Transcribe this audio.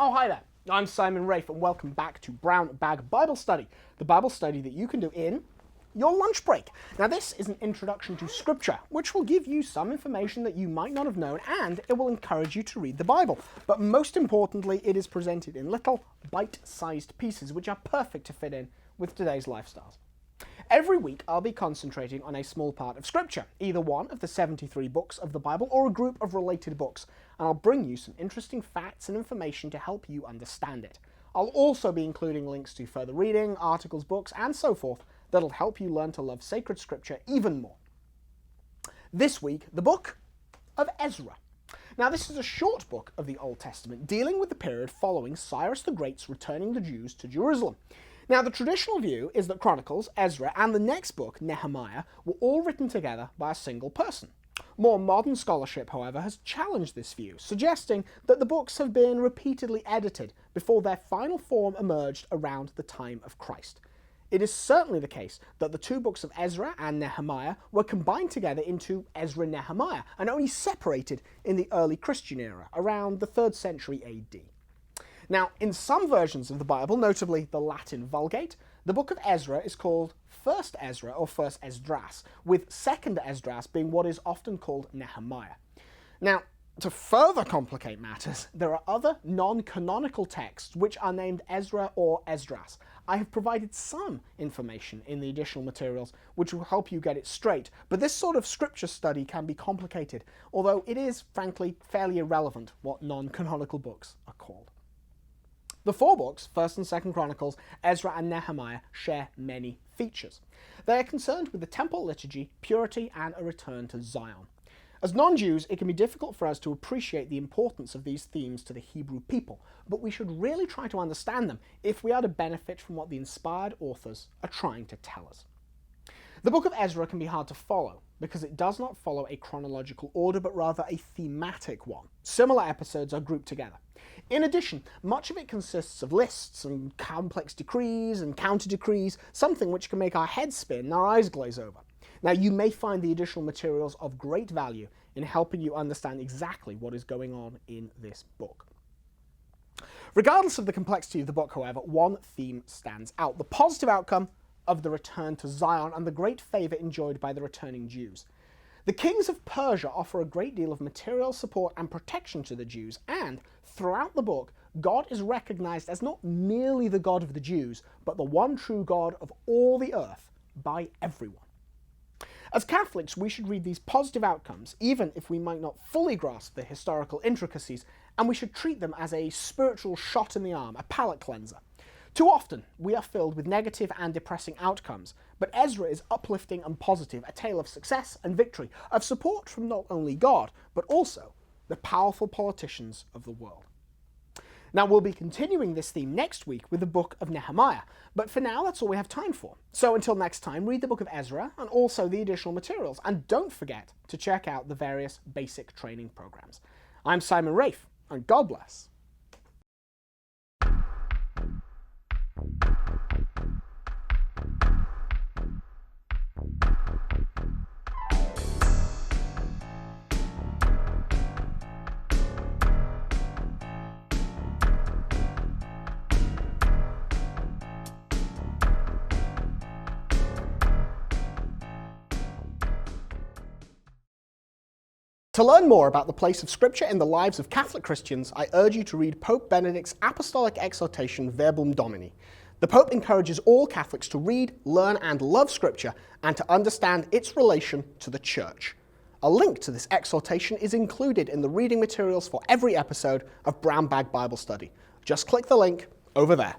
Oh, hi there. I'm Simon Rafe, and welcome back to Brown Bag Bible Study, the Bible study that you can do in your lunch break. Now, this is an introduction to Scripture, which will give you some information that you might not have known, and it will encourage you to read the Bible. But most importantly, it is presented in little bite-sized pieces, which are perfect to fit in with today's lifestyles. Every week, I'll be concentrating on a small part of Scripture, either one of the 73 books of the Bible or a group of related books, and I'll bring you some interesting facts and information to help you understand it. I'll also be including links to further reading, articles, books, and so forth that'll help you learn to love sacred Scripture even more. This week, the book of Ezra. Now, this is a short book of the Old Testament dealing with the period following Cyrus the Great's returning the Jews to Jerusalem. Now, the traditional view is that Chronicles, Ezra, and the next book, Nehemiah, were all written together by a single person. More modern scholarship, however, has challenged this view, suggesting that the books have been repeatedly edited before their final form emerged around the time of Christ. It is certainly the case that the two books of Ezra and Nehemiah were combined together into Ezra-Nehemiah and only separated in the early Christian era, around the 3rd century AD. Now, in some versions of the Bible, notably the Latin Vulgate, the book of Ezra is called First Ezra or First Esdras, with Second Esdras being what is often called Nehemiah. Now, to further complicate matters, there are other non-canonical texts which are named Ezra or Esdras. I have provided some information in the additional materials which will help you get it straight, but this sort of scripture study can be complicated, although it is, frankly, fairly irrelevant what non-canonical books are called. The four books, 1st and 2nd Chronicles, Ezra and Nehemiah, share many features. They are concerned with the temple liturgy, purity, and a return to Zion. As non-Jews, it can be difficult for us to appreciate the importance of these themes to the Hebrew people, but we should really try to understand them if we are to benefit from what the inspired authors are trying to tell us. The book of Ezra can be hard to follow because it does not follow a chronological order, but rather a thematic one. Similar episodes are grouped together. In addition, much of it consists of lists and complex decrees and counter-decrees, something which can make our heads spin and our eyes glaze over. Now, you may find the additional materials of great value in helping you understand exactly what is going on in this book. Regardless of the complexity of the book, however, one theme stands out: the positive outcome of the return to Zion and the great favour enjoyed by the returning Jews. The kings of Persia offer a great deal of material support and protection to the Jews, and throughout the book, God is recognised as not merely the God of the Jews, but the one true God of all the earth by everyone. As Catholics, we should read these positive outcomes, even if we might not fully grasp the historical intricacies, and we should treat them as a spiritual shot in the arm, a palate cleanser. Too often, we are filled with negative and depressing outcomes, but Ezra is uplifting and positive, a tale of success and victory, of support from not only God, but also the powerful politicians of the world. Now, we'll be continuing this theme next week with the book of Nehemiah, but for now, that's all we have time for. So until next time, read the book of Ezra and also the additional materials, and don't forget to check out the various basic training programs. I'm Simon Rafe, and God bless. To learn more about the place of Scripture in the lives of Catholic Christians, I urge you to read Pope Benedict's apostolic exhortation Verbum Domini. The Pope encourages all Catholics to read, learn, and love Scripture, and to understand its relation to the Church. A link to this exhortation is included in the reading materials for every episode of Brown Bag Bible Study. Just click the link over there.